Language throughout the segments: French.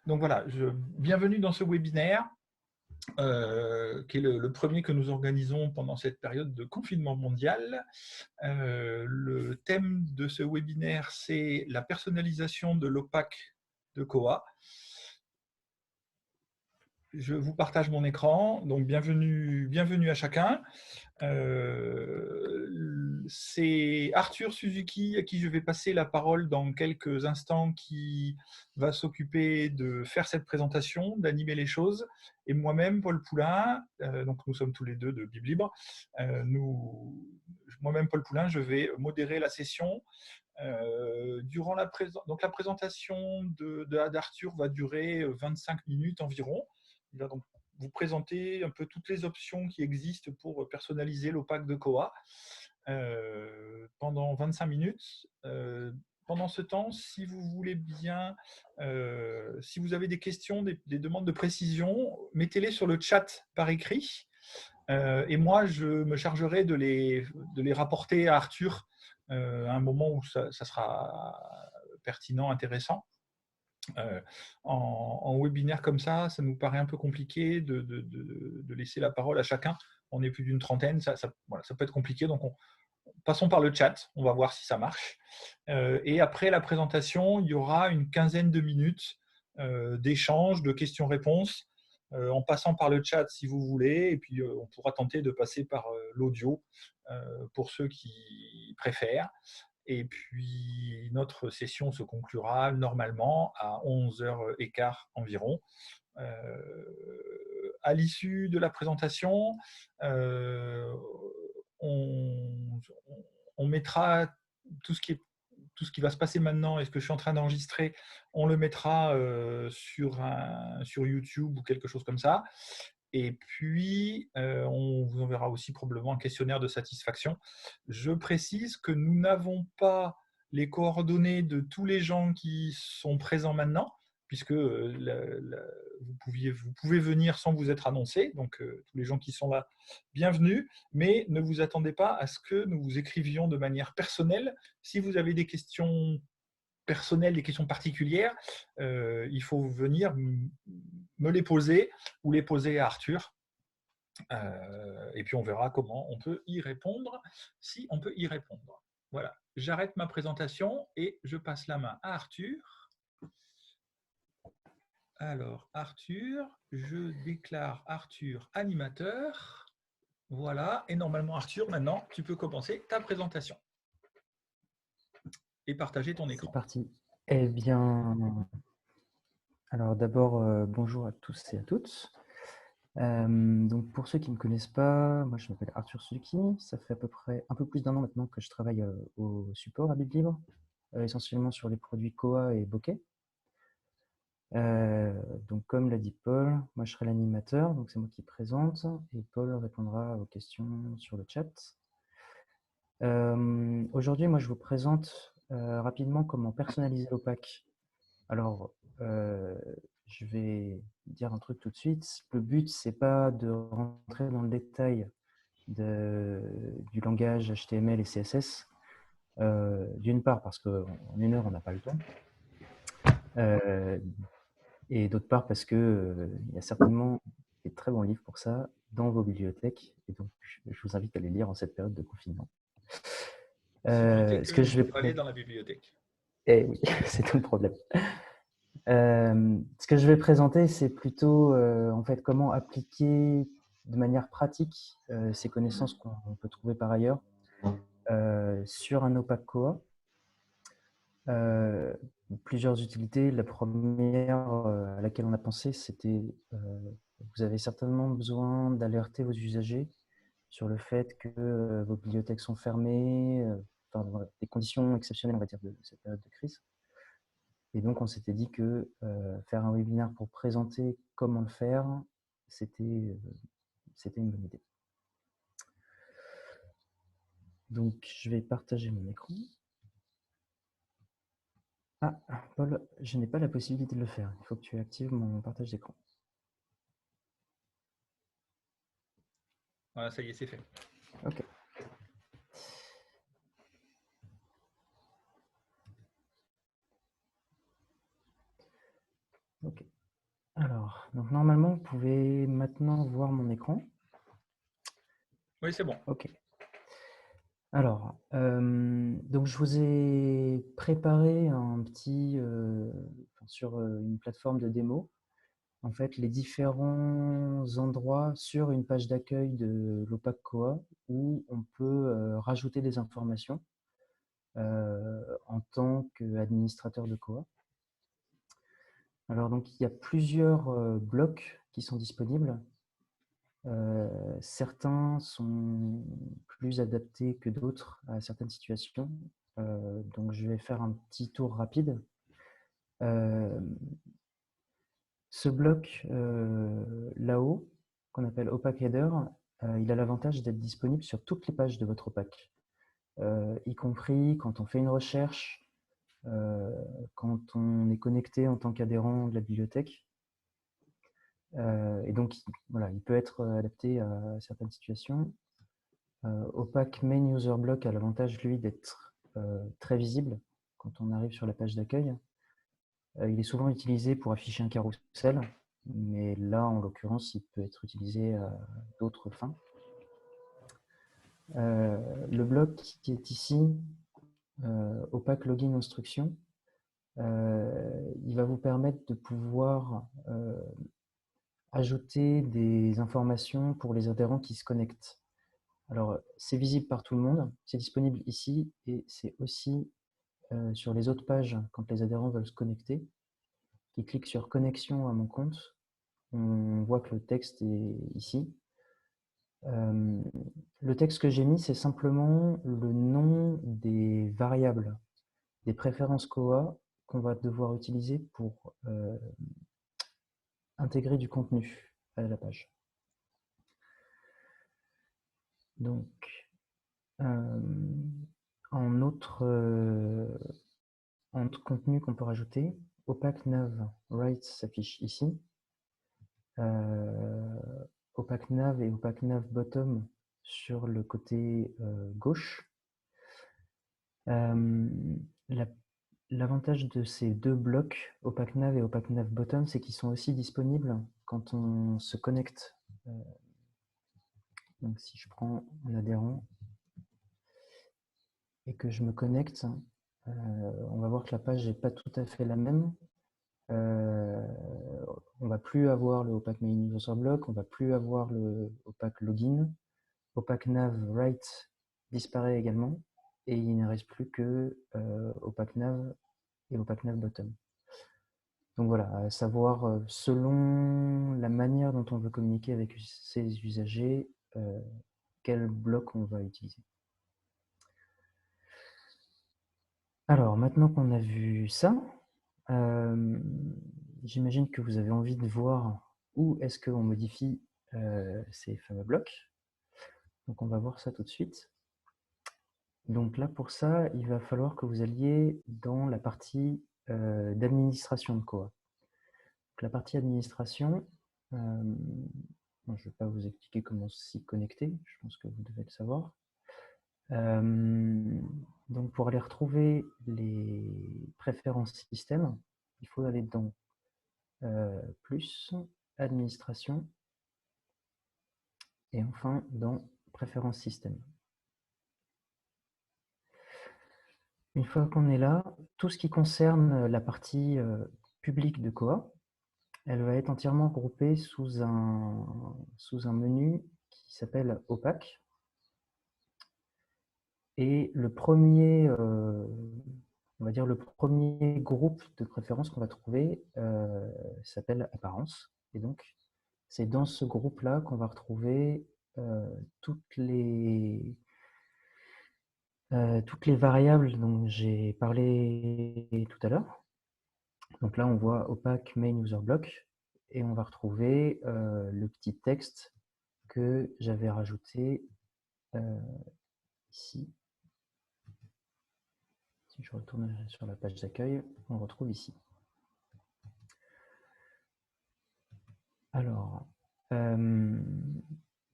Donc voilà, bienvenue dans ce webinaire, qui est le premier que nous organisons pendant cette période de confinement mondial. Le thème de ce webinaire, c'est la personnalisation de l'OPAC de Koha. Je vous partage mon écran, donc bienvenue à chacun. C'est Arthur Suzuki à qui je vais passer la parole dans quelques instants, qui va s'occuper de faire cette présentation, d'animer les choses, et moi-même, Paul Poulain, donc nous sommes tous les deux de Biblibre, moi-même Paul Poulain, je vais modérer la session. Durant la présentation d'Arthur va durer 25 minutes environ. Il va donc vous présenter un peu toutes les options qui existent pour personnaliser l'OPAC de Koha pendant 25 minutes. Pendant ce temps, si vous voulez bien, si vous avez des questions, des demandes de précision, mettez-les sur le chat par écrit. Et moi, je me chargerai de les rapporter à Arthur à un moment où ça sera pertinent, intéressant. En webinaire comme ça nous paraît un peu compliqué de laisser la parole à chacun. On est plus d'une trentaine, voilà, ça peut être compliqué, donc passons par le chat, on va voir si ça marche. Et après la présentation, il y aura une quinzaine de minutes d'échange, de questions-réponses, en passant par le chat si vous voulez, et puis on pourra tenter de passer par l'audio pour ceux qui préfèrent. Et puis notre session se conclura normalement à 11h15 environ. À l'issue de la présentation, on mettra tout ce qui va se passer maintenant et ce que je suis en train d'enregistrer, on le mettra sur YouTube ou quelque chose comme ça. Et puis, on vous enverra aussi probablement un questionnaire de satisfaction. Je précise que nous n'avons pas les coordonnées de tous les gens qui sont présents maintenant, puisque vous pouvez venir sans vous être annoncé. Donc, tous les gens qui sont là, bienvenue. Mais ne vous attendez pas à ce que nous vous écrivions de manière personnelle. Si vous avez des questions personnelles, des questions particulières, il faut venir me les poser ou les poser à Arthur. Et puis on verra comment on peut y répondre, si on peut y répondre. Voilà, j'arrête ma présentation et je passe la main à Arthur. Alors, Arthur, je déclare Arthur animateur. Voilà, et normalement, Arthur, maintenant, tu peux commencer ta présentation et partager ton écran. C'est parti. Eh bien, alors d'abord, bonjour à tous et à toutes. Donc pour ceux qui ne me connaissent pas, moi je m'appelle Arthur Suzuki. Ça fait à peu près un peu plus d'1 an maintenant que je travaille au support à Biblibre, essentiellement sur les produits Koha et Bokeh. Donc comme l'a dit Paul, moi je serai l'animateur, donc c'est moi qui présente, et Paul répondra aux questions sur le chat. Aujourd'hui, moi je vous présente rapidement comment personnaliser l'OPAC. Alors, je vais dire un truc tout de suite. Le but, c'est pas de rentrer dans le détail du langage HTML et CSS. D'une part, parce qu'en 1 heure, on n'a pas le temps. Et d'autre part, parce qu'il y a certainement des très bons livres pour ça dans vos bibliothèques. Et donc, je vous invite à les lire en cette période de confinement. Ce que je ne peux pas aller dans la bibliothèque. Eh oui, c'est tout le problème. Ce que je vais présenter, c'est plutôt en fait comment appliquer de manière pratique ces connaissances qu'on peut trouver par ailleurs sur un OPAC Koha. Plusieurs utilités. La première à laquelle on a pensé, c'était vous avez certainement besoin d'alerter vos usagers sur le fait que vos bibliothèques sont fermées, enfin, dans des conditions exceptionnelles, on va dire, de cette période de crise. Et donc, on s'était dit que faire un webinaire pour présenter comment le faire, c'était une bonne idée. Donc, je vais partager mon écran. Ah, Paul, je n'ai pas la possibilité de le faire. Il faut que tu actives mon partage d'écran. Voilà, ça y est, c'est fait. OK. OK. Alors, donc normalement, vous pouvez maintenant voir mon écran. Oui, c'est bon. OK. Alors, donc je vous ai préparé un petit, sur, une plateforme de démo, en fait, les différents endroits sur une page d'accueil de l'OPAC Coa où on peut, rajouter des informations, en tant qu'administrateur de Coa. Alors donc il y a plusieurs, blocs qui sont disponibles. Certains sont plus adaptés que d'autres à certaines situations. Donc je vais faire un petit tour rapide. Ce bloc là-haut, qu'on appelle OPAC Header, il a l'avantage d'être disponible sur toutes les pages de votre OPAC, y compris quand on fait une recherche, quand on est connecté en tant qu'adhérent de la bibliothèque. Et donc, voilà, il peut être adapté à certaines situations. OPAC Main User Block a l'avantage, lui, d'être très visible quand on arrive sur la page d'accueil. Il est souvent utilisé pour afficher un carrousel, mais là, en l'occurrence, il peut être utilisé à d'autres fins. Le bloc qui est ici, OPAC Login Instruction, il va vous permettre de pouvoir ajouter des informations pour les adhérents qui se connectent. Alors, c'est visible par tout le monde, c'est disponible ici et c'est aussi sur les autres pages quand les adhérents veulent se connecter. Ils cliquent sur connexion à mon compte, on voit que le texte est ici. Le texte que j'ai mis, c'est simplement le nom des variables, des préférences Koha qu'on va devoir utiliser pour intégrer du contenu à la page. Donc, en autre contenu qu'on peut rajouter, opaque nav right s'affiche ici. Opaque nav et opaque nav bottom sur le côté gauche. L'avantage de ces deux blocs, opaque nav et opaque nav bottom, c'est qu'ils sont aussi disponibles quand on se connecte. Donc si je prends un adhérent et que je me connecte, on va voir que la page n'est pas tout à fait la même. On va plus avoir le opaque main user block, on va plus avoir le opaque login. Opaque nav right disparaît également et il ne reste plus que opaque nav et opaque nav bottom. Donc voilà, à savoir selon la manière dont on veut communiquer avec ses usagers, quel bloc on va utiliser. Alors maintenant qu'on a vu ça, j'imagine que vous avez envie de voir où est-ce qu'on modifie ces fameux blocs. Donc on va voir ça tout de suite. Donc là, pour ça, il va falloir que vous alliez dans la partie d'administration de Koha. Donc, la partie administration, je ne vais pas vous expliquer comment s'y connecter, je pense que vous devez le savoir. Donc pour aller retrouver les préférences système, il faut aller dans plus, administration, et enfin dans préférences système. Une fois qu'on est là, tout ce qui concerne la partie publique de Koha, elle va être entièrement groupée sous un menu qui s'appelle opaque. Et le premier, on va dire le premier groupe de préférences qu'on va trouver s'appelle apparence. Et donc, c'est dans ce groupe-là qu'on va retrouver toutes les variables dont j'ai parlé tout à l'heure. Donc là, on voit opaque main user block et on va retrouver le petit texte que j'avais rajouté ici. Si je retourne sur la page d'accueil, on retrouve ici. Alors,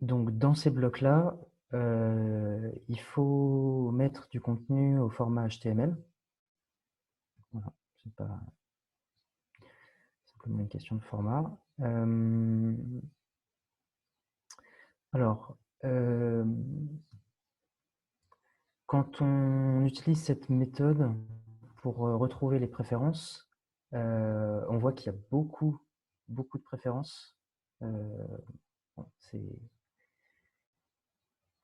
donc dans ces blocs-là, il faut mettre du contenu au format HTML. Voilà, c'est pas simplement une question de format. Alors, quand on utilise cette méthode pour retrouver les préférences, on voit qu'il y a beaucoup de préférences. Bon,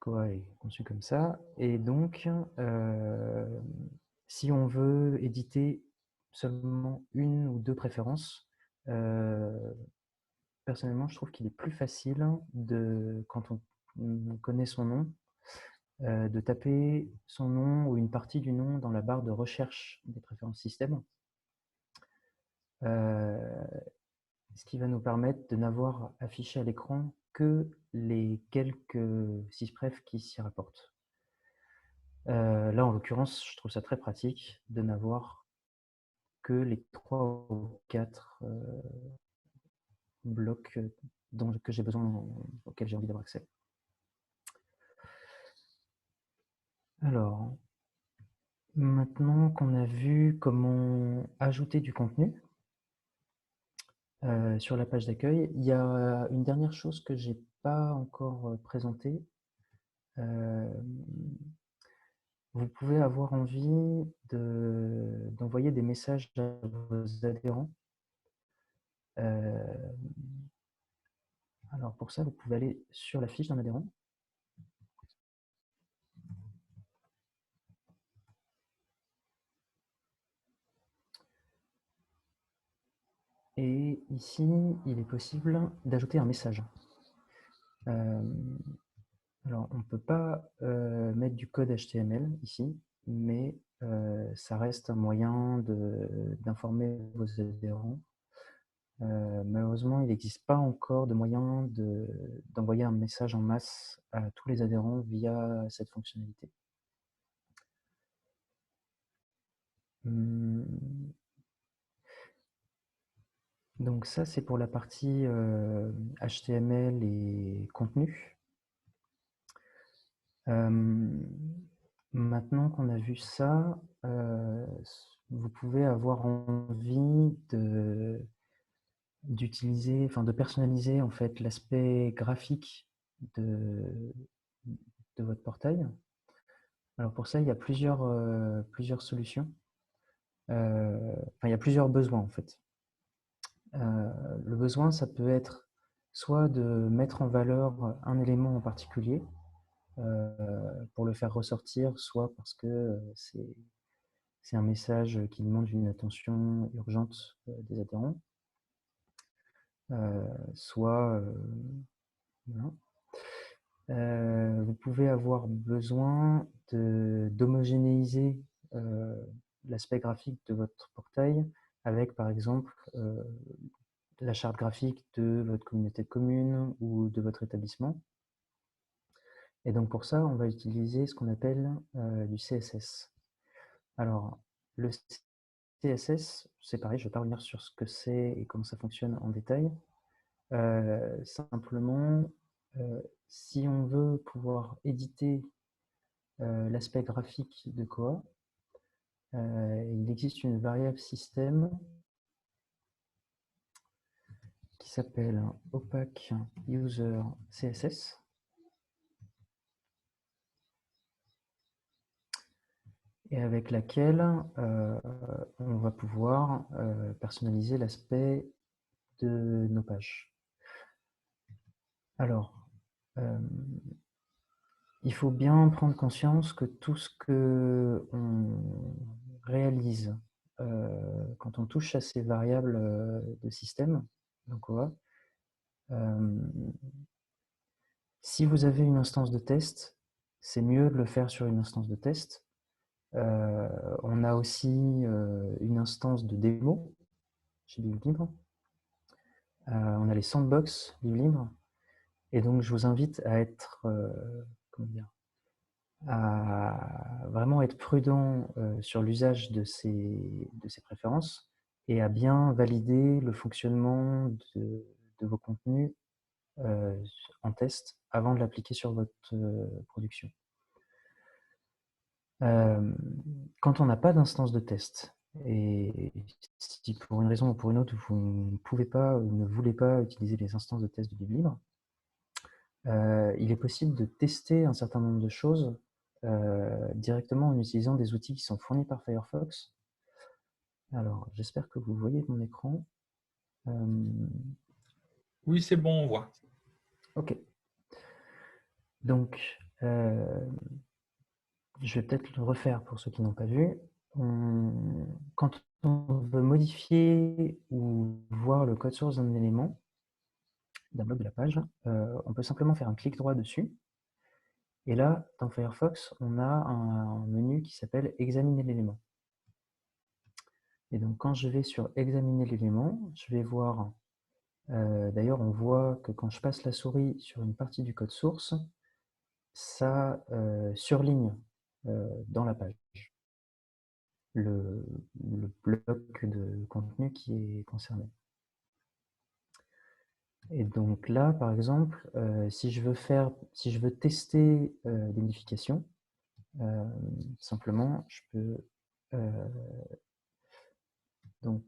Koa est conçu comme ça. Et donc, si on veut éditer seulement une ou deux préférences, personnellement, je trouve qu'il est plus facile quand on connaît son nom, de taper son nom ou une partie du nom dans la barre de recherche des préférences système, ce qui va nous permettre de n'avoir affiché à l'écran que les quelques sysprefs qui s'y rapportent. Là, en l'occurrence, je trouve ça très pratique de n'avoir que les 3 ou 4 blocs que j'ai besoin, auxquels j'ai envie d'avoir accès. Alors, maintenant qu'on a vu comment ajouter du contenu sur la page d'accueil, il y a une dernière chose que je n'ai pas encore présentée. Vous pouvez avoir envie d'envoyer des messages à vos adhérents. Alors pour ça, vous pouvez aller sur la fiche d'un adhérent. Et ici, il est possible d'ajouter un message. Alors, on ne peut pas mettre du code HTML ici, mais ça reste un moyen d'informer vos adhérents. Malheureusement, il n'existe pas encore de moyen d'envoyer un message en masse à tous les adhérents via cette fonctionnalité. Donc ça, c'est pour la partie HTML et contenu. Maintenant qu'on a vu ça, vous pouvez avoir envie d'utiliser, enfin de personnaliser en fait l'aspect graphique de votre portail. Alors pour ça, il y a plusieurs solutions. Enfin, il y a plusieurs besoins en fait. Le besoin, ça peut être soit de mettre en valeur un élément en particulier pour le faire ressortir, soit parce que c'est un message qui demande une attention urgente des adhérents, soit voilà. Vous pouvez avoir besoin d'homogénéiser l'aspect graphique de votre portail avec, par exemple, la charte graphique de votre communauté de communes ou de votre établissement. Et donc pour ça, on va utiliser ce qu'on appelle du CSS. Alors, le CSS, c'est pareil, je ne vais pas revenir sur ce que c'est et comment ça fonctionne en détail. Simplement, si on veut pouvoir éditer l'aspect graphique de Koa, il existe une variable système qui s'appelle opaque user CSS. Et avec laquelle on va pouvoir personnaliser l'aspect de nos pages. Alors, il faut bien prendre conscience que tout ce que on réalise quand on touche à ces variables de système, donc si vous avez une instance de test, c'est mieux de le faire sur une instance de test. On a aussi une instance de démo chez Libre. On a les sandbox du libre. Et donc, je vous invite à être, à vraiment être prudent sur l'usage de ces préférences et à bien valider le fonctionnement de vos contenus en test avant de l'appliquer sur votre production. Quand on n'a pas d'instance de test Et si pour une raison ou pour une autre, vous ne pouvez pas ou ne voulez pas utiliser les instances de test de livre libre, il est possible de tester un certain nombre de choses directement en utilisant des outils qui sont fournis par Firefox. Alors, j'espère que vous voyez mon écran. Oui, c'est bon, on voit. Ok. Donc, je vais peut-être le refaire pour ceux qui n'ont pas vu. Quand on veut modifier ou voir le code source d'un élément, d'un bloc de la page, on peut simplement faire un clic droit dessus. Et là, dans Firefox, on a un menu qui s'appelle « Examiner l'élément ». Et donc, quand je vais sur « Examiner l'élément », je vais voir, d'ailleurs, on voit que quand je passe la souris sur une partie du code source, ça surligne dans la page le bloc de contenu qui est concerné. Et donc là, par exemple, si je veux tester des modifications, simplement, je peux donc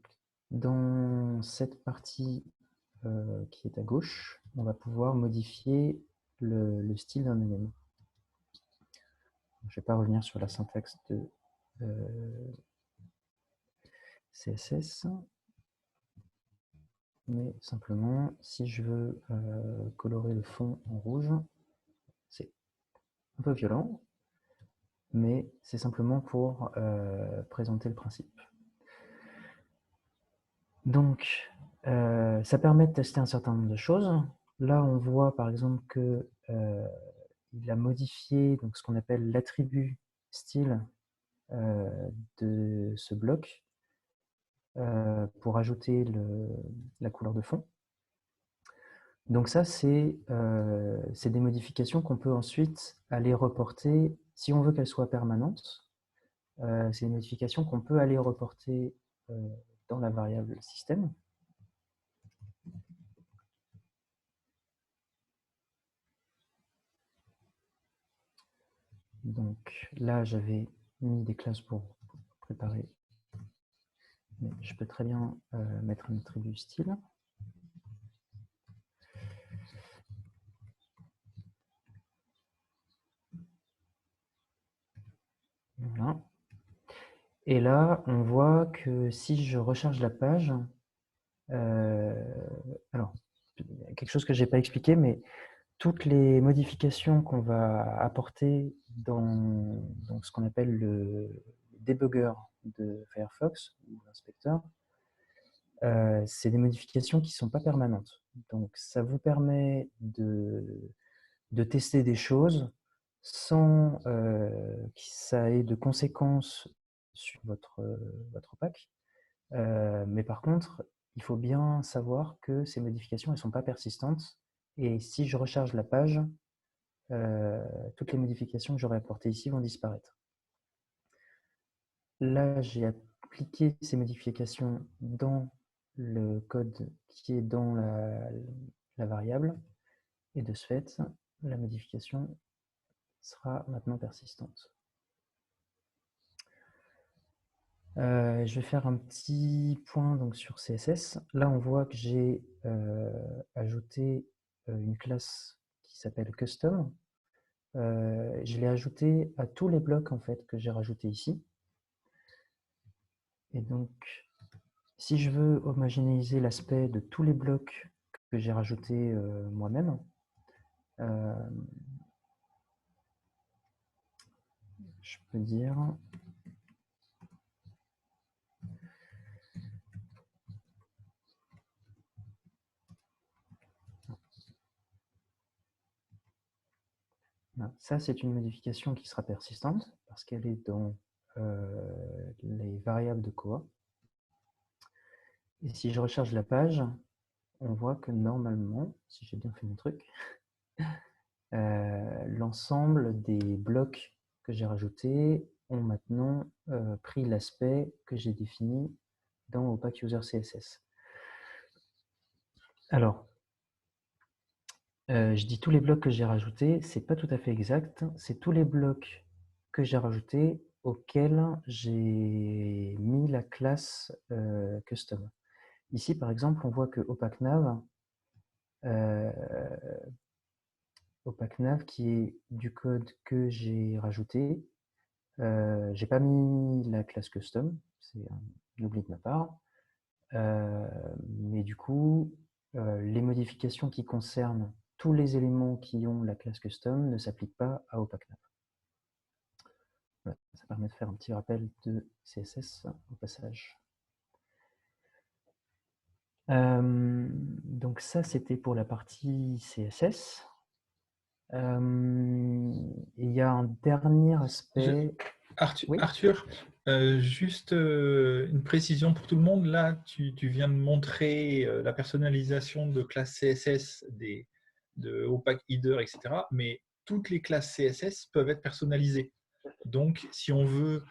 dans cette partie qui est à gauche, on va pouvoir modifier le style d'un élément. Je ne vais pas revenir sur la syntaxe de CSS, mais simplement, si je veux colorer le fond en rouge, c'est un peu violent, mais c'est simplement pour présenter le principe. Donc, ça permet de tester un certain nombre de choses. Là, on voit par exemple qu'il a modifié donc, ce qu'on appelle l'attribut style de ce bloc pour ajouter la couleur de fond. Donc ça, c'est des modifications qu'on peut ensuite aller reporter, si on veut qu'elles soient permanentes, c'est des modifications qu'on peut aller reporter dans la variable système. Donc là, j'avais mis des classes pour préparer, mais je peux très bien mettre un attribut style. Voilà. Et là, on voit que si je recharge la page, alors, quelque chose que je n'ai pas expliqué, mais toutes les modifications qu'on va apporter dans ce qu'on appelle le debugger de Firefox, ou l'inspecteur, c'est des modifications qui ne sont pas permanentes. Donc, ça vous permet de tester des choses sans que ça ait de conséquences sur votre pack. Mais par contre, il faut bien savoir que ces modifications ne sont pas persistantes. Et si je recharge la page, toutes les modifications que j'aurais apportées ici vont disparaître. Là, j'ai appliqué ces modifications dans le code qui est dans la variable. Et de ce fait, la modification sera maintenant persistante. Je vais faire un petit point donc, sur CSS. Là, on voit que j'ai ajouté une classe qui s'appelle Custom. Je l'ai ajoutée à tous les blocs en fait, que j'ai rajoutés ici. Et donc, si je veux homogénéiser l'aspect de tous les blocs que j'ai rajoutés moi-même, je peux dire ça, c'est une modification qui sera persistante parce qu'elle est dans les variables de Koa. Et si je recharge la page, on voit que normalement, si j'ai bien fait mon truc, l'ensemble des blocs que j'ai rajoutés ont maintenant pris l'aspect que j'ai défini dans Opac User CSS. Alors, je dis tous les blocs que j'ai rajoutés, c'est pas tout à fait exact. C'est tous les blocs que j'ai rajoutés auquel j'ai mis la classe custom. Ici, par exemple, on voit que OpacNav, qui est du code que j'ai rajouté, j'ai pas mis la classe custom, c'est un oubli de ma part. Mais du coup, les modifications qui concernent tous les éléments qui ont la classe custom ne s'appliquent pas à OpacNav. Voilà, ça permet de faire un petit rappel de CSS au passage. Donc ça, c'était pour la partie CSS. Il y a un dernier aspect. Arthur, Oui. Arthur, juste une précision pour tout le monde. Là, tu viens de montrer la personnalisation de classes CSS de Opac Header, etc. Mais toutes les classes CSS peuvent être personnalisées. Donc, si on veut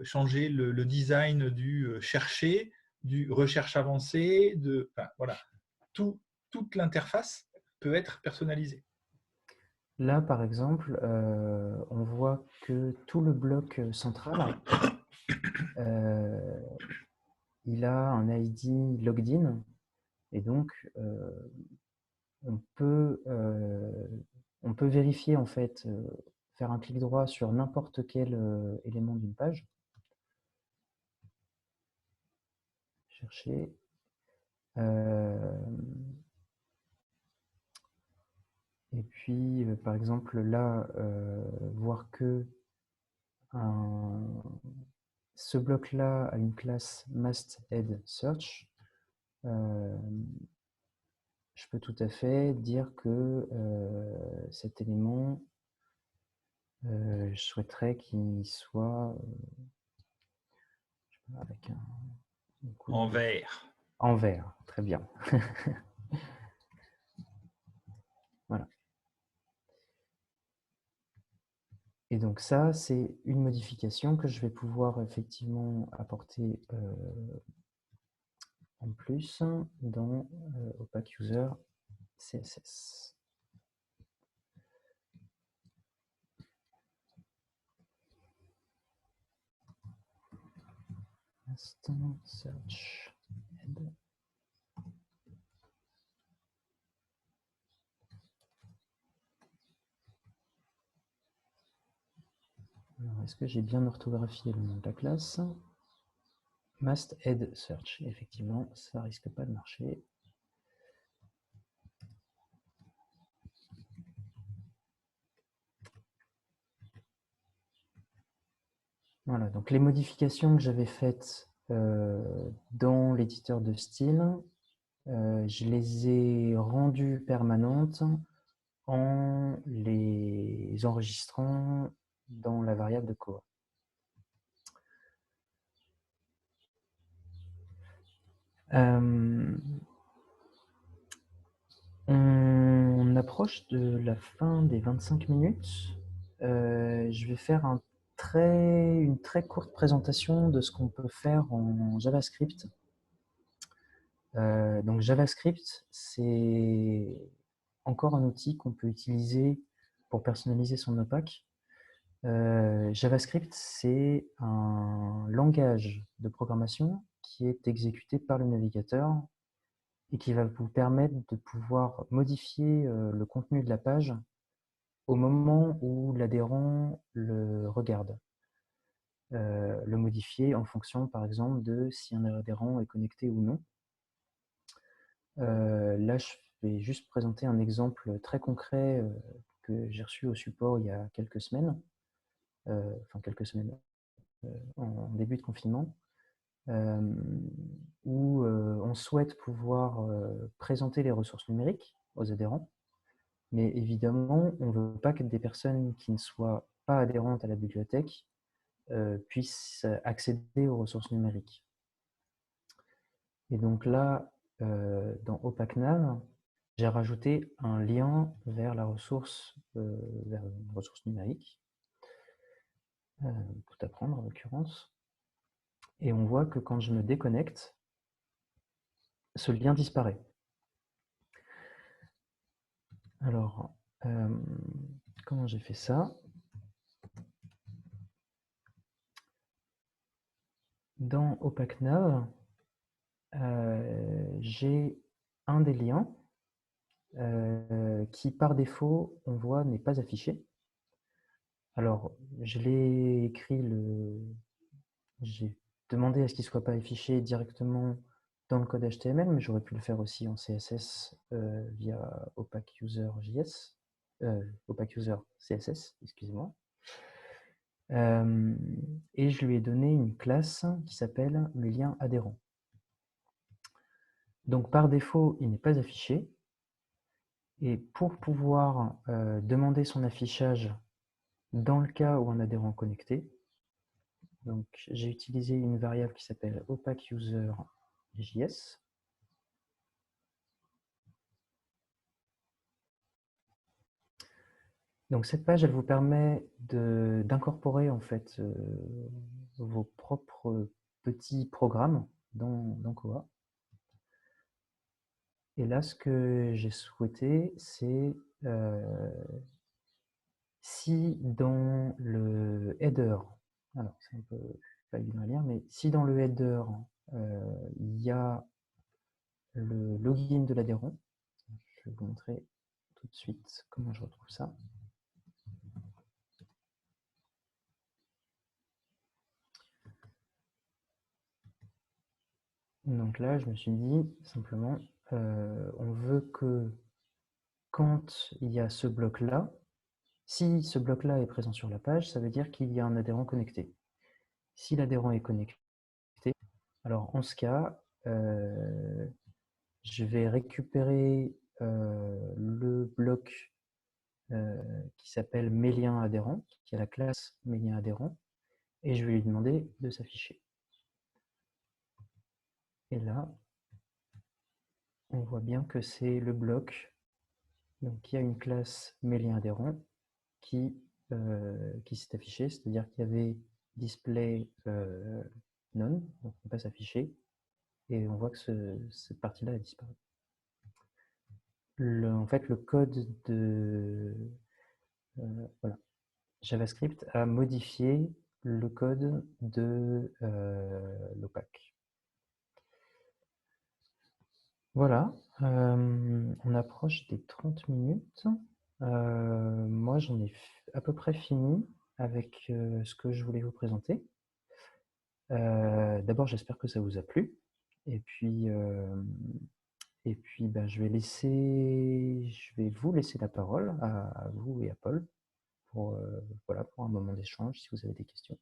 changer le design du chercher, du recherche avancée, voilà, toute l'interface peut être personnalisée. Là, par exemple, on voit que tout le bloc central, il a un ID logged in, et donc on peut vérifier, en fait, faire un clic droit sur n'importe quel élément d'une page, chercher, et puis par exemple là, voir que ce bloc-là a une classe must-add-search. Je peux tout à fait dire que cet élément, je souhaiterais qu'il soit avec En vert. en vert. Très bien. Voilà. Et donc ça, c'est une modification que je vais pouvoir effectivement apporter en plus dans Opac User CSS. Instant search head. Alors, est-ce que j'ai bien orthographié le nom de la classe? Must add search. Effectivement, ça risque pas de marcher. Voilà, donc les modifications que j'avais faites dans l'éditeur de style, je les ai rendues permanentes en les enregistrant dans la variable de Koa. On approche de la fin des 25 minutes. Je vais faire une très courte présentation de ce qu'on peut faire en JavaScript. Donc JavaScript, c'est encore un outil qu'on peut utiliser pour personnaliser son opac. JavaScript, c'est un langage de programmation qui est exécuté par le navigateur et qui va vous permettre de pouvoir modifier le contenu de la page au moment où l'adhérent le regarde. Le modifier en fonction, par exemple, de si un adhérent est connecté ou non. Là, je vais juste présenter un exemple très concret que j'ai reçu au support il y a quelques semaines, en début de confinement, où on souhaite pouvoir présenter les ressources numériques aux adhérents, mais évidemment, on ne veut pas que des personnes qui ne soient pas adhérentes à la bibliothèque puissent accéder aux ressources numériques. Et donc là, dans OpacNav, j'ai rajouté un lien vers la ressource, vers une ressource numérique, tout apprendre en l'occurrence. Et on voit que quand je me déconnecte, ce lien disparaît. Alors, comment j'ai fait ça? Dans OpacNav, j'ai un des liens qui, par défaut, on voit n'est pas affiché. Alors, j'ai demandé à ce qu'il ne soit pas affiché directement dans le code HTML, mais j'aurais pu le faire aussi en CSS via OpacUser.js, OpacUser CSS, excusez-moi. Et je lui ai donné une classe qui s'appelle le lien adhérent. Donc par défaut, il n'est pas affiché. Et pour pouvoir demander son affichage dans le cas où un adhérent connecté, donc j'ai utilisé une variable qui s'appelle OpacUser.js. Donc cette page, elle vous permet d'incorporer en fait vos propres petits programmes dans Koha. Et là, ce que j'ai souhaité, c'est si dans le header, alors c'est un peu pas évident à lire, mais si dans le header, il y a le login de l'adhérent, je vais vous montrer tout de suite comment je retrouve ça. Donc là, je me suis dit simplement, on veut que quand il y a ce bloc-là, si ce bloc-là est présent sur la page, ça veut dire qu'il y a un adhérent connecté. Si l'adhérent est connecté, alors en ce cas, je vais récupérer le bloc qui s'appelle mes liens adhérents, qui est la classe mes liens adhérents, et je vais lui demander de s'afficher. Et là, on voit bien que c'est le bloc donc, il y a une classe mes liens adhérents qui s'est affichée, c'est-à-dire qu'il y avait display none, donc on ne peut pas s'afficher, et on voit que cette partie-là a disparu. En fait, le code de voilà, JavaScript a modifié le code de l'OPAC. Voilà, on approche des 30 minutes. Moi, j'en ai à peu près fini avec ce que je voulais vous présenter. D'abord, j'espère que ça vous a plu. Et puis ben, je vais vous laisser la parole à vous et à Paul pour, voilà, pour un moment d'échange si vous avez des questions.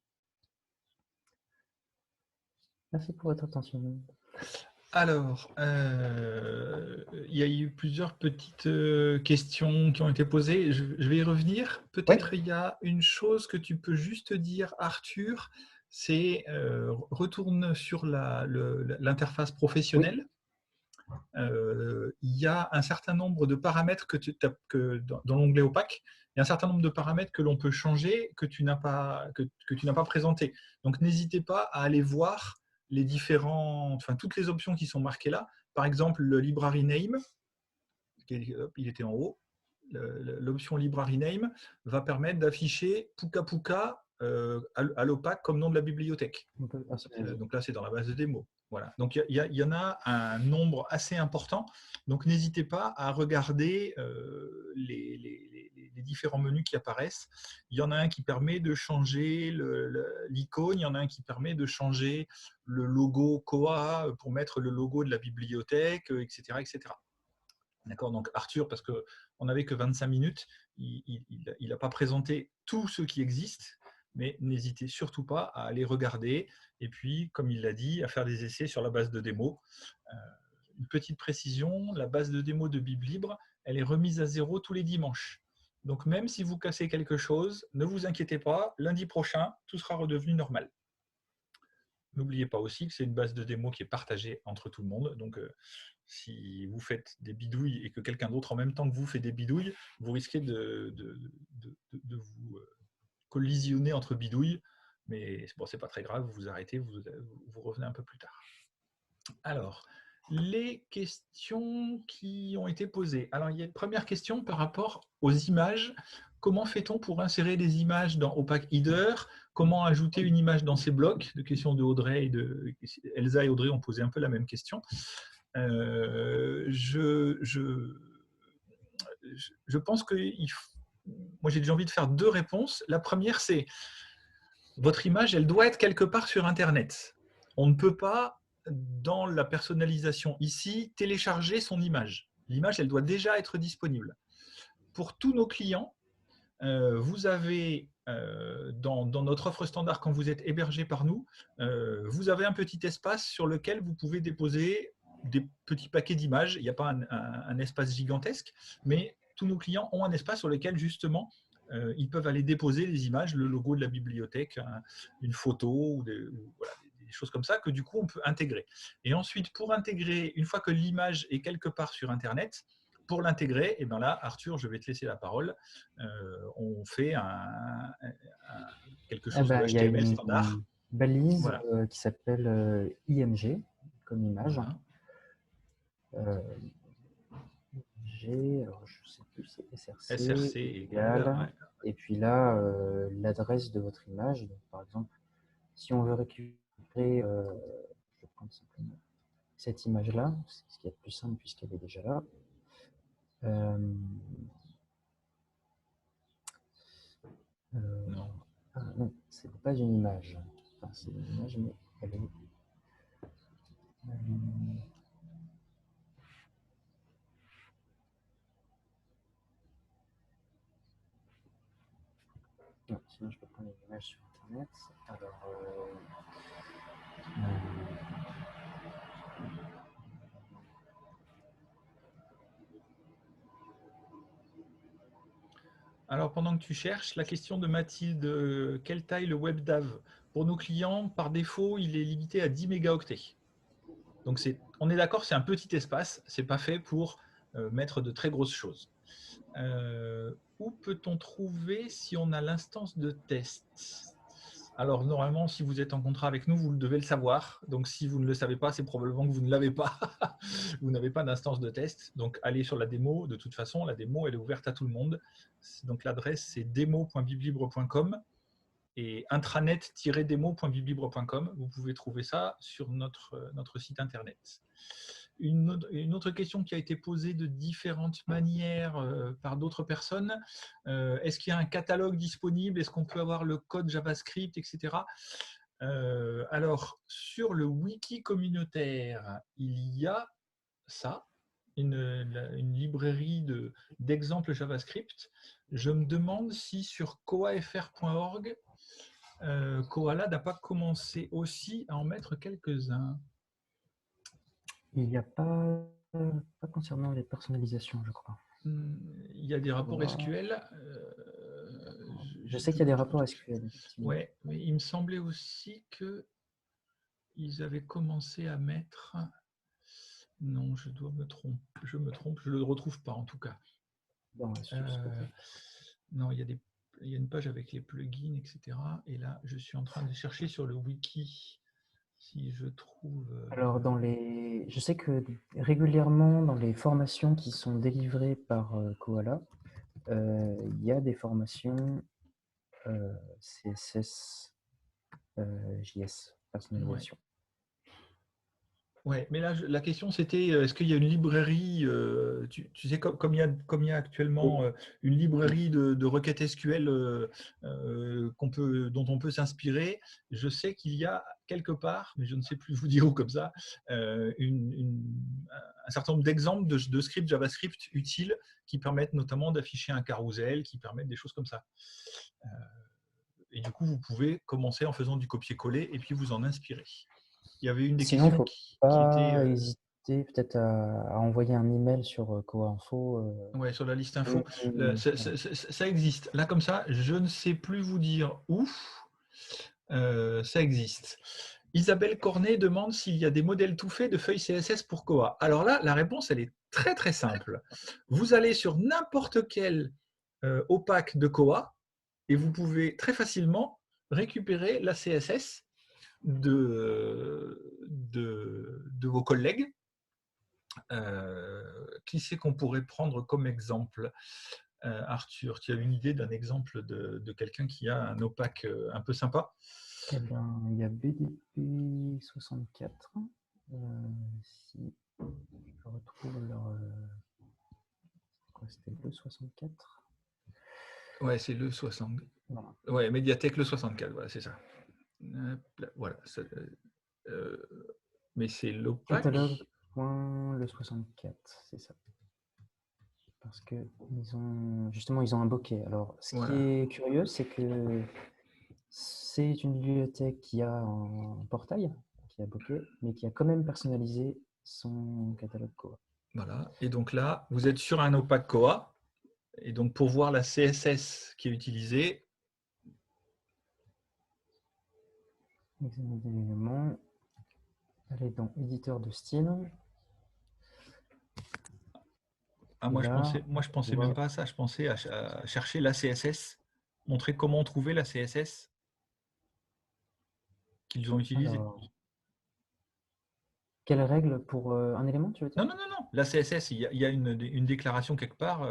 Merci pour votre attention. Alors, il y a eu plusieurs petites questions qui ont été posées. Je vais y revenir. Peut-être il y a une chose que tu peux juste dire, Arthur, c'est retourne sur l'interface professionnelle. Il y a un certain nombre de paramètres dans l'onglet opaque, il y a un certain nombre de paramètres que l'on peut changer que tu n'as pas présenté. Donc n'hésitez pas à aller voir toutes les options qui sont marquées là. Par exemple, le library name, il était en haut. L'option library name va permettre d'afficher Puka Puka à l'opaque comme nom de la bibliothèque. Donc là, c'est dans la base de démo. Voilà. Donc il y en a un nombre assez important. Donc n'hésitez pas à regarder les différents menus qui apparaissent. Il y en a un qui permet de changer l'icône, il y en a un qui permet de changer le logo Koha pour mettre le logo de la bibliothèque, etc. etc. D'accord. Donc Arthur, parce qu'on n'avait que 25 minutes, il n'a pas présenté tout ce qui existe, mais n'hésitez surtout pas à aller regarder et puis, comme il l'a dit, à faire des essais sur la base de démo. Une petite précision, la base de démo de BibLibre, elle est remise à zéro tous les dimanches. Donc même si vous cassez quelque chose, ne vous inquiétez pas, lundi prochain, tout sera redevenu normal. N'oubliez pas aussi que c'est une base de démo qui est partagée entre tout le monde. Donc, si vous faites des bidouilles et que quelqu'un d'autre en même temps que vous fait des bidouilles, vous risquez de vous collisionner entre bidouilles. Mais bon, c'est pas très grave, vous vous arrêtez, vous revenez un peu plus tard. Alors, les questions qui ont été posées. Alors, il y a une première question par rapport aux images. Comment fait-on pour insérer des images dans Opac Header ? comment ajouter une image dans ces blocs, de questions de Audrey et Elsa et Audrey ont posé un peu la même question. Je pense que moi j'ai déjà envie de faire 2 réponses. La première, c'est votre image, elle doit être quelque part sur Internet. On ne peut pas, dans la personnalisation ici, télécharger son image. L'image, elle doit déjà être disponible. Pour tous nos clients, vous avez dans notre offre standard, quand vous êtes hébergé par nous, vous avez un petit espace sur lequel vous pouvez déposer des petits paquets d'images. Il n'y a pas un espace gigantesque, mais tous nos clients ont un espace sur lequel justement ils peuvent aller déposer les images, le logo de la bibliothèque, une photo ou voilà, des choses comme ça que du coup on peut intégrer. Et ensuite, pour intégrer, une fois que l'image est quelque part sur Internet, pour l'intégrer, et bien là, Arthur, je vais te laisser la parole. On fait quelque chose de Il y a HTML une standard. balise Voilà. qui s'appelle IMG comme image. Voilà. Alors je ne sais plus, c'est SRC, SRC égale. Ouais. Et puis là, l'adresse de votre image. Donc, par exemple, si on veut récupérer, je vais prendre simplement cette image-là, ce qui est plus simple puisqu'elle est déjà là. Non. Non, ce n'est pas une image. Enfin, c'est une image, mais elle est. Non, sinon je peux prendre une image sur Internet. Alors, pendant que tu cherches, la question de Mathilde, quelle taille le WebDAV? Pour nos clients, par défaut, il est limité à 10 mégaoctets. Donc, on est d'accord, c'est un petit espace, ce n'est pas fait pour mettre de très grosses choses. Où peut-on trouver si on a l'instance de test? Alors, normalement, si vous êtes en contrat avec nous, vous devez le savoir. Donc, si vous ne le savez pas, c'est probablement que vous ne l'avez pas. Vous n'avez pas d'instance de test. Donc, allez sur la démo. De toute façon, la démo, elle est ouverte à tout le monde. Donc, l'adresse, c'est demo.biblibre.com et intranet-demo.biblibre.com. Vous pouvez trouver ça sur notre site internet. Une autre question qui a été posée de différentes manières par d'autres personnes, est-ce qu'il y a un catalogue disponible? Est-ce qu'on peut avoir le code JavaScript, etc. Alors, sur le wiki communautaire, il y a ça, une librairie d'exemples JavaScript. Je me demande si sur coafr.org, Koala n'a pas commencé aussi à en mettre quelques-uns. Il n'y a pas concernant les personnalisations, je crois. Il y a des rapports SQL. Je sais qu'il y a des rapports SQL. Oui, mais il me semblait aussi qu'ils avaient commencé à mettre... Non, je me trompe, je ne le retrouve pas en tout cas. Non, il y a une page avec les plugins, etc. Et là, je suis en train de chercher sur le wiki si je trouve... Alors, je sais que régulièrement, dans les formations qui sont délivrées par Koala, il y a des formations CSS, JS, personnalisation. Ouais, mais là, la question c'était, est-ce qu'il y a une librairie, tu sais, comme il y a actuellement une librairie de requêtes SQL dont on peut s'inspirer, je sais qu'il y a quelque part, mais je ne sais plus vous dire où comme ça, un certain nombre d'exemples de scripts JavaScript utiles qui permettent notamment d'afficher un carrousel, qui permettent des choses comme ça. Et du coup, vous pouvez commencer en faisant du copier-coller et puis vous en inspirer. Il y avait une des Sinon, questions qui était... hésiter peut-être à envoyer un email sur Koa Info. Ouais, sur la liste info. Ça existe. Là, comme ça, je ne sais plus vous dire où. Ça existe. Isabelle Cornet demande s'il y a des modèles tout faits de feuilles CSS pour Koa. Alors là, la réponse, elle est très très simple. Vous allez sur n'importe quel opaque de Koa et vous pouvez très facilement récupérer la CSS de vos collègues. Qui c'est qu'on pourrait prendre comme exemple? Arthur, tu as une idée d'un exemple de quelqu'un qui a un opaque un peu sympa? Eh bien, il y a BDP 64. Si je retrouve leur. Quoi, c'était le 64? Ouais, c'est le 60. Voilà. Ouais, Mediatek le 64, voilà, c'est ça. Voilà. Mais c'est l'opaque. Catalogue. Le 64, c'est ça. Parce que justement, ils ont un bokeh. Alors, ce qui Voilà. est curieux, c'est que c'est une bibliothèque qui a un portail, qui a bokeh, mais qui a quand même personnalisé son catalogue Koha. Voilà. Et donc là, vous êtes sur un opaque Koha. Et donc, pour voir la CSS qui est utilisée, Examiner des éléments. Allez dans éditeur de style. moi, Là, je pensais on même voit- pas à ça. Je pensais à chercher la CSS, montrer comment trouver la CSS qu'ils ont utilisée. Alors, quelle règle pour un élément, tu veux dire? Non, non, non, non. La CSS, il y a une déclaration quelque part.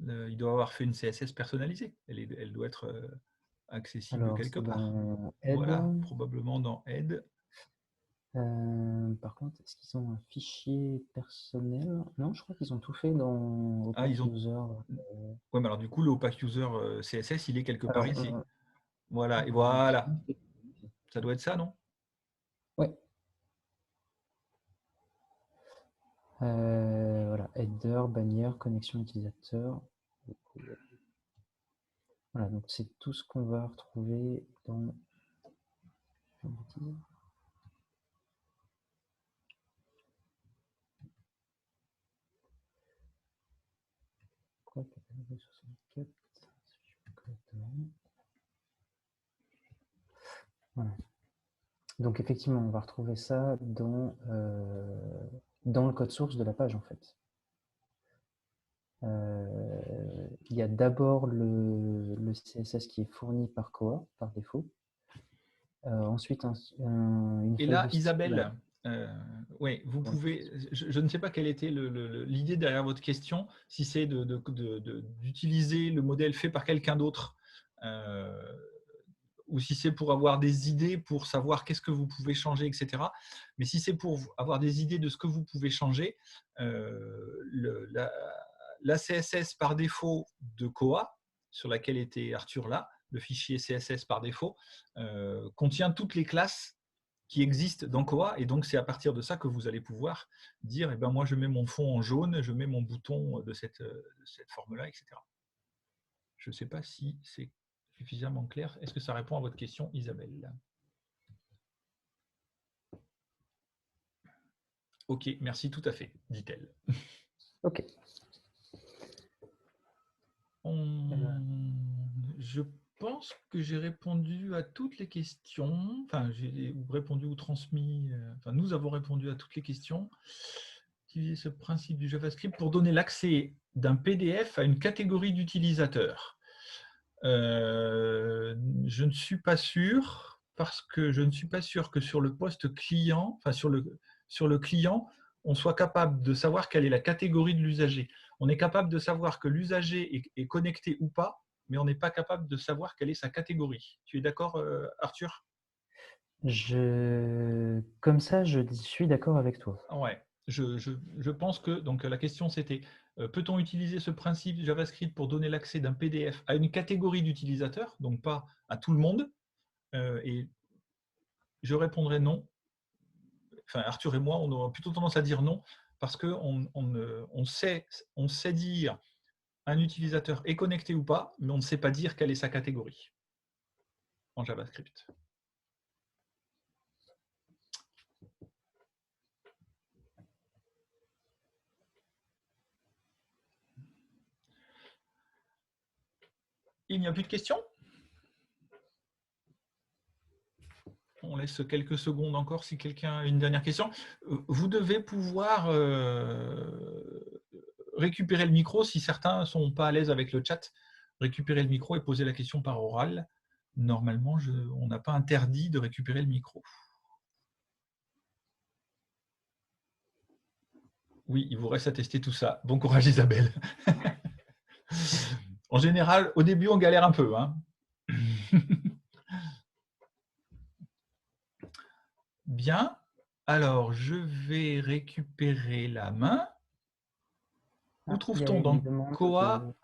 Il doit avoir fait une CSS personnalisée. Elle doit être accessible Alors, quelque c'est part. dans Aide. Voilà, probablement dans Aide. Par contre, est-ce qu'ils ont un fichier personnel? Non, je crois qu'ils ont tout fait dans Ah, Opaque ils ont. User. Ouais, mais alors du coup, le opaque user CSS, il est quelque part Alors, ici. Voilà, et il me voilà. semble que- Ça doit être ça, non? ouais. Voilà, header, bannière, connexion utilisateur. Voilà, donc c'est tout ce qu'on va retrouver dans. Quoi, catalogue 64, si je fais correctement. Voilà. Donc effectivement, on va retrouver ça dans le code source de la page en fait. Il y a d'abord le CSS qui est fourni par Koha par défaut. Ensuite, une Et feuille là, de style. Isabelle, oui, vous pouvez. Je ne sais pas quelle était l'idée derrière votre question, si c'est d'utiliser le modèle fait par quelqu'un d'autre. Ou si c'est pour avoir des idées, pour savoir qu'est-ce que vous pouvez changer, etc. Mais si c'est pour avoir des idées de ce que vous pouvez changer, la CSS par défaut de Koha, sur laquelle était Arthur là, le fichier CSS par défaut, contient toutes les classes qui existent dans Koha, et donc c'est à partir de ça que vous allez pouvoir dire, eh ben moi je mets mon fond en jaune, je mets mon bouton de cette forme-là, etc. Je ne sais pas si c'est suffisamment clair. Est-ce que ça répond à votre question, Isabelle? Ok, merci, tout à fait, dit-elle. Ok. Je pense que j'ai répondu à toutes les questions. Enfin, j'ai répondu ou transmis. Enfin, nous avons répondu à toutes les questions. Utiliser ce principe du JavaScript pour donner l'accès d'un PDF à une catégorie d'utilisateurs. Je ne suis pas sûr, parce que je ne suis pas sûr que sur le poste client, enfin sur le client, on soit capable de savoir quelle est la catégorie de l'usager. On est capable de savoir que l'usager est connecté ou pas, mais on n'est pas capable de savoir quelle est sa catégorie. Tu es d'accord, Arthur? Comme ça, je suis d'accord avec toi. Ouais. Je pense que donc la question c'était peut-on utiliser ce principe JavaScript pour donner l'accès d'un PDF à une catégorie d'utilisateurs, donc pas à tout le monde? Et je répondrai non. Enfin, Arthur et moi, on aura plutôt tendance à dire non, parce qu'on sait dire un utilisateur est connecté ou pas, mais on ne sait pas dire quelle est sa catégorie en JavaScript. Il n'y a plus de questions? On laisse quelques secondes encore si quelqu'un a une dernière question. Vous devez pouvoir récupérer le micro si certains ne sont pas à l'aise avec le chat. Récupérer le micro et poser la question par oral. Normalement, on n'a pas interdit de récupérer le micro. Oui, il vous reste à tester tout ça. Bon courage, Isabelle. En général, au début, on galère un peu. Hein. Bien. Alors, je vais récupérer la main. Où Il y a trouve-t-on une dans demande Koa,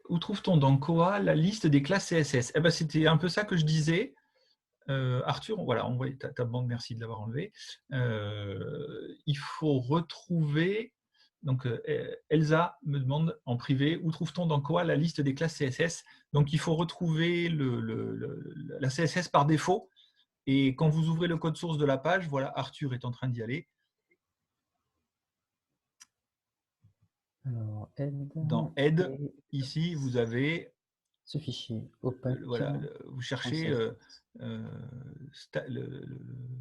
où trouve-t-on dans Koa la liste des classes CSS? Eh ben, c'était un peu ça que je disais. Arthur, voilà, on voit ta bande, merci de l'avoir enlevé. Il faut retrouver. Donc, Elsa me demande en privé où trouve-t-on dans Koa la liste des classes CSS. Donc, il faut retrouver la CSS par défaut. Et quand vous ouvrez le code source de la page, voilà, Arthur est en train d'y aller. Alors, aide. Dans Aide, ici, vous avez. Ce fichier opaque. Voilà, vous cherchez. Vous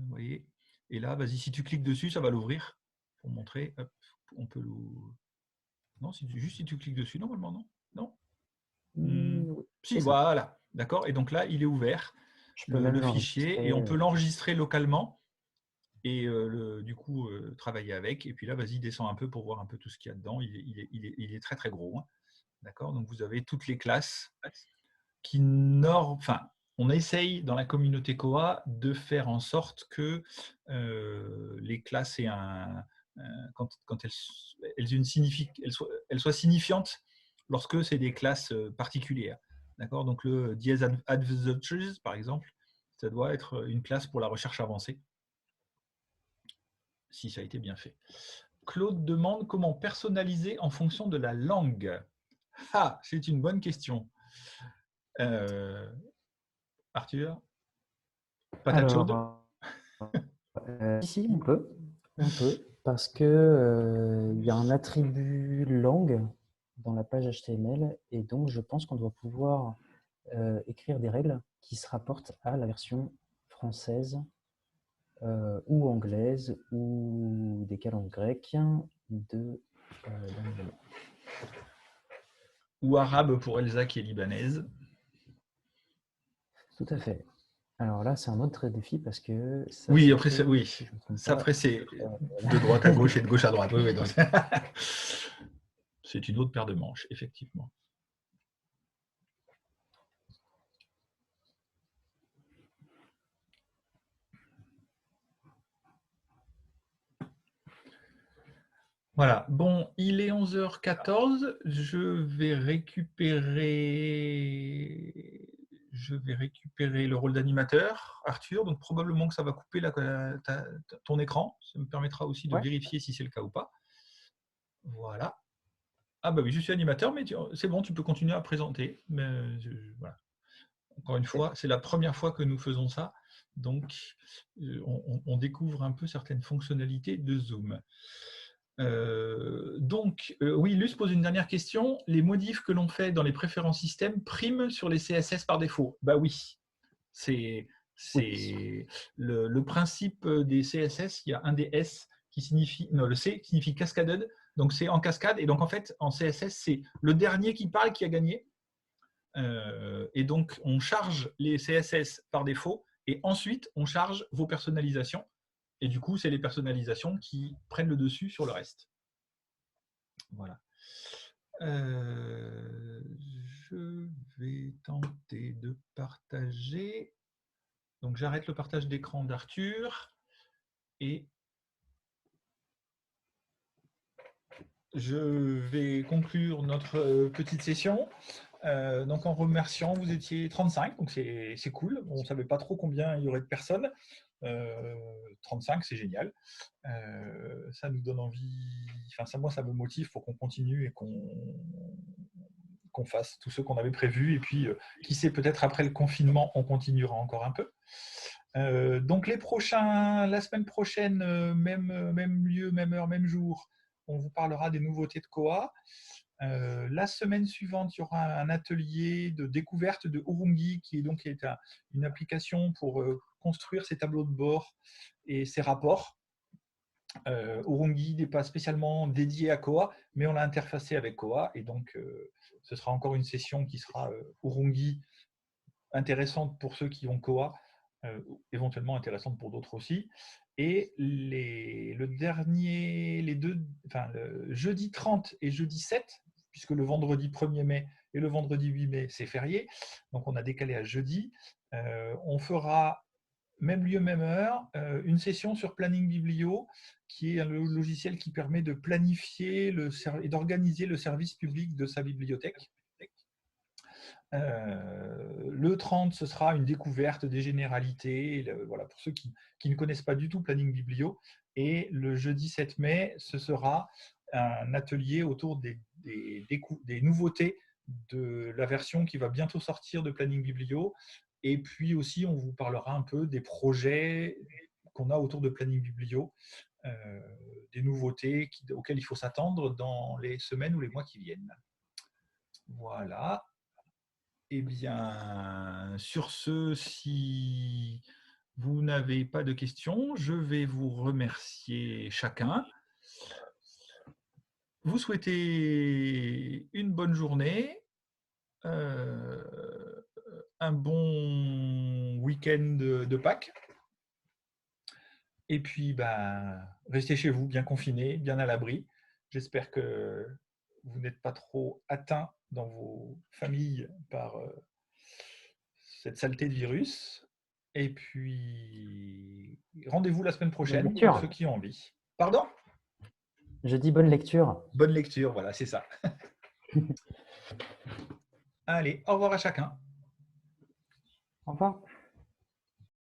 voyez. Et là, vas-y, si tu cliques dessus, ça va l'ouvrir. Pour montrer. Hop, on peut l'ouvrir. Non, juste si tu cliques dessus, normalement, non. Non. Oui, Si, voilà. D'accord. Et donc là, il est ouvert, je peux même le fichier, et on peut l'enregistrer localement. Et du coup, travailler avec. Et puis là, vas-y, descends un peu pour voir un peu tout ce qu'il y a dedans. Il est très, très gros. Hein. D'accord. Donc, vous avez toutes les classes qui enfin, on essaye dans la communauté Koa de faire en sorte que les classes aient quand elles soient signifiantes lorsque c'est des classes particulières. D'accord. Donc le dièse advisors, par exemple, ça doit être une classe pour la recherche avancée, si ça a été bien fait. Claude demande comment personnaliser en fonction de la langue. Ah, c'est une bonne question. Arthur, patate chaude. Ici, on peut. On peut, parce que il y a un attribut langue dans la page HTML, et donc je pense qu'on doit pouvoir écrire des règles qui se rapportent à la version française ou anglaise ou des calendes grecques de l'anglais. Ou arabe pour Elsa qui est libanaise. Tout à fait. Alors là, c'est un autre défi parce que ça oui, se après, fait, oui. si je me trompe Ça pas, ferait de droite à gauche et de gauche à droite. Oui, oui, c'est une autre paire de manches, effectivement. Voilà. Bon, il est 11h14. Je vais récupérer le rôle d'animateur, Arthur. Donc, probablement que ça va couper ton écran. Ça me permettra aussi de vérifier si c'est le cas ou pas. Voilà. Ah bah oui, je suis animateur, mais c'est bon, tu peux continuer à présenter. Mais voilà. Encore une fois, c'est la première fois que nous faisons ça. Donc, on découvre un peu certaines fonctionnalités de Zoom. Oui, Luce pose une dernière question. Les modifs que l'on fait dans les préférences système priment sur les CSS par défaut. Bah oui, c'est le principe des CSS. Il y a un des S qui signifie, non, le C qui signifie cascaded. Donc c'est en cascade. Et donc en fait, en CSS, c'est le dernier qui parle qui a gagné. Et donc on charge les CSS par défaut. Et ensuite, on charge vos personnalisations. Et du coup, c'est les personnalisations qui prennent le dessus sur le reste. Voilà. Je vais tenter de partager. Donc, j'arrête le partage d'écran d'Arthur et je vais conclure notre petite session. Donc, en remerciant, vous étiez 35, donc c'est cool. On ne savait pas trop combien il y aurait de personnes. 35, c'est génial. Ça nous donne envie, enfin, moi, ça me motive pour qu'on continue et qu'on fasse tous ceux qu'on avait prévus. Et puis, qui sait, peut-être après le confinement, on continuera encore un peu. Donc, la semaine prochaine, même lieu, même heure, même jour, on vous parlera des nouveautés de Koa. La semaine suivante, il y aura un atelier de découverte de Urungi, qui est une application pour construire ses tableaux de bord et ses rapports. Urungi n'est pas spécialement dédié à Koa, mais on l'a interfacé avec Koa, et donc ce sera encore une session qui sera Urungi intéressante pour ceux qui ont Koa, éventuellement intéressante pour d'autres aussi. Et le jeudi 30 et jeudi 7, puisque le vendredi 1er mai, et le vendredi 8 mai, c'est férié. Donc, on a décalé à jeudi. On fera, même lieu, même heure, une session sur Planning Biblio, qui est un logiciel qui permet de planifier et d'organiser le service public de sa bibliothèque. Le 30, ce sera une découverte des généralités, voilà, pour ceux qui ne connaissent pas du tout Planning Biblio. Et le jeudi 7 mai, ce sera un atelier autour des nouveautés de la version qui va bientôt sortir de Planning Biblio. Et puis aussi, on vous parlera un peu des projets qu'on a autour de Planning Biblio, des nouveautés auxquelles il faut s'attendre dans les semaines ou les mois qui viennent. Voilà. Eh bien, sur ce, si vous n'avez pas de questions, je vais vous remercier chacun. Vous souhaitez une bonne journée, un bon week-end de Pâques. Et puis, restez chez vous, bien confinés, bien à l'abri. J'espère que vous n'êtes pas trop atteints dans vos familles par cette saleté de virus. Et puis, rendez-vous la semaine Bonne prochaine pour lecture. ceux qui ont envie. Pardon? Je dis bonne lecture. Bonne lecture, voilà, c'est ça. Allez, au revoir à chacun. Au revoir.